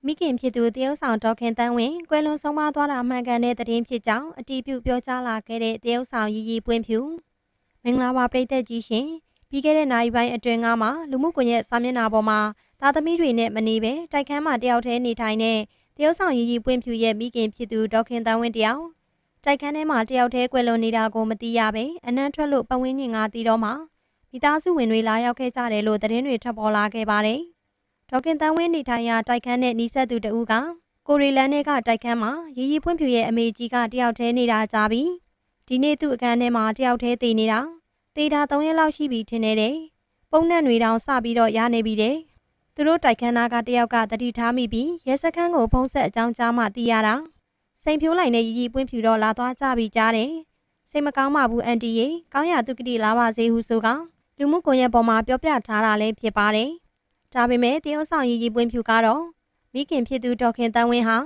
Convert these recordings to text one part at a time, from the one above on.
မိခင်ဖြစ်သူတရုတ်ဆောင်ဒေါခင်တန်းဝင်းကွယ်လွန်ဆုံးမသွားတာမှန်ကန်တဲ့သတင်းဖြစ်ကြောင်းအတည်ပြုပြောကြားလာခဲ့တဲ့တရုတ်ဆောင်ရီရီပွင့်ဖြူမင်္ဂလာပါပရိသတ်ကြီးရှင်ပြီးခဲ့တဲ့နိုင်ပိုင်းအတွင်းကမှလူမှုကွန်ရက်စာမျက်နှာပေါ်မှာသားသမီးတွေနဲ့မနေပဲတိုက်ခန်းမှာတယောက်တည်းနေထိုင်တဲ့တရုတ်ဆောင်ရီရီပွင့်ဖြူရဲ့မိခင်ဖြစ်သူဒေါခင်တန်းဝင်းတယောက်တိုက်ခန်းထဲမှာတယောက်တည်းကွယ်လွန်နေတာကိုမသိရပဲအနံ့ထွက်လို့ပတ်ဝန်းကျင်ကသိတော့မှမိသားစုဝင်တွေလာရောက်ခဲ့ကြတယ်လို့သတင်းတွေထွက်ပေါ်လာခဲ့ပါတယ်ဒေါခင်တန်းဝင်းနေထိုင်ရာတိုက်ခန်းနဲ့နီးစပ်သူတဦးကကိုရီလန်းထဲကတိုက်ခန်းမှာရီရီဖွင့်ဖြူရဲ့အမေကြီးကတယောက်တည်းနေတာကြပြီဒီနေ့သူ့အခန်းထဲမှာတယောက်တည်းတည်နေတာ3 ရက်လောက်ရှိပြီထင်တယ်ပုံနဲ့တွေတောင်စပြီးတော့ရနေပြီတဲ့သူတို့တိုက်ခန်းသားကတယောက်ကတတိထားမိပြီးရဲစခန်းကိုဖုံးဆက်အကြောင်းကြားမှသိရတာစိန်ဖြိုးလိုက်နဲ့ရီရီပွင့်ဖြူတော့လာသွားကြပြီကြားတယ်စိတ်မကောင်းပါဘူးအန်တီရေကောင်းရသူကတိလာပါစေဟုဆိုကလူမှုကွန်ရက်ပေါ်မှာပြောပြထားတာလည်းဖြစ်ပါတယ်ဒါပေမဲ့တရုတ်ဆောင်ရီရီပွင့်ဖြူကတော့မိခင်ဖြစ်သူဒေါခင်တန်းဝင်းဟာ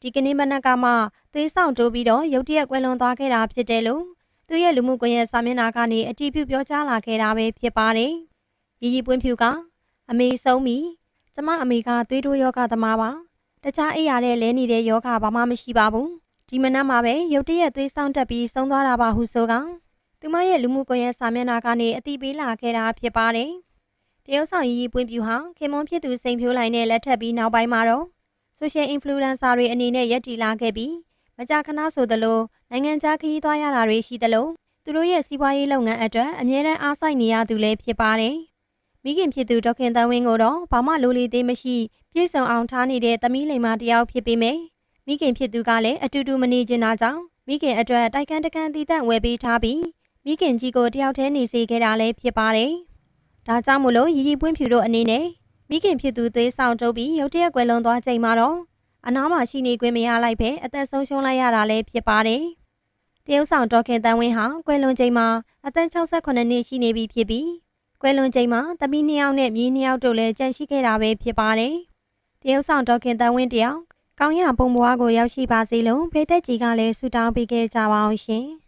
ဒီကနေ့မနက်ကမှသွေးဆောင်တိုးပြီးတော့ရုတ်တရက်ကွယ်လွန်သွားခဲ့တာဖြစ်တယ်လို့သူရဲ့လူမှုကွန်ရက်စာမျက်နှာကနေအတည်ပြုပြောကြားလာခဲ့တာပဲဖြစ်ပါတယ်။ရီရီပွင့်ဖြူကအမေဆုံးပြီကျမအမေကသွေးတိုးယောဂသမားပါတခြားအိယာတဲ့လဲနေတဲ့ယောဂဘာမှမရှိပါဘူးဒီမနက်မှာပဲရုတ်တရက်သွေးဆောင်တက်ပြီးဆုံးသွားတာပါဟုဆိုကသူမရဲ့လူမှုကွန်ရက်စာမျက်နှာကနေအတိပေးလာခဲ့တာဖြစ်ပါတယ်။တရုတ်ဆောင်ရီရီပွင့်ဖြူဟာခင်မွန်းဖြစ်သူစိန်ဖြိုးလိုက်နဲ့လက်ထပ်ပြီးနောက်ပိုင်းမှာတော့Social Influencer တွေအနေနဲ့ရပ်တည်လာခဲ့ပြီးမကြာခဏဆိုသလိုနိုင်ငံခြားခရီးသွားရတာတွေရှိသလိုသူတို့ရဲ့စီးပွားရေးလုပ်ငန်းအတွက်အမြဲတမ်းအားစိုက်နေရသူလည်းဖြစ်ပါတယ်။မိခင်ဖြစ်သူဒေါခင်တန်းဝင်းကိုတော့ဘာမှလိုလေသေးမရှိပြည့်စုံအောင်ထားနေတဲ့သမီးလိမ္မာတယောက်ဖြစ်ပေမဲ့မိခင်ဖြစ်သူကလည်းအတူတူမနေချင်တာကြောင့်မိခင်အတွက်တိုက်ခန်းတခန်းတည်တံ့ဝယ်ပေးထားပြီးမိခင်ကြီးကိုတယောက်တည်းနေစေခဲ့တာလည်းဖြစ်ပါတယ်။ဒါကြောင့်မို့လို့ရီရီပွင့်ဖြူတို့အနေနဲ့မိခင်ဖြစ်သူသွေးဆောင်တုပ်ပြီးရုတ်တရက်ကွယ်လွန်သွားချိန်မှာတော့အနားမှာရှိနေခွင့်မရလိုက်ပဲအသက်ဆုံးရှုံးလိုက်ရတာလည်းဖြစ်ပါတယ်။တရုတ်ဆောင်ဒေါခင်တန်းဝင်းဟာကွယ်လွန်ချိန်မှာအသက်68နှစ်ရှိနေပြီဖြစ်ပြီးကွယ်လွန်ချိန်မှာသမီး2 ယောက်နဲ့မြေး2 ယောက်တို့လည်းကြန့်ရှိခဲ့တာပဲဖြစ်ပါတယ်။တရုတ်ဆောင်ဒေါခင်တန်းဝင်းတယောက်ကောင်းရပုံဘွားကိုရောက်ရှိပါစေလို့ပရိသတ်ကြီးကလည်းဆုတောင်းပေးခဲ့ကြပါအောင်ရှင်။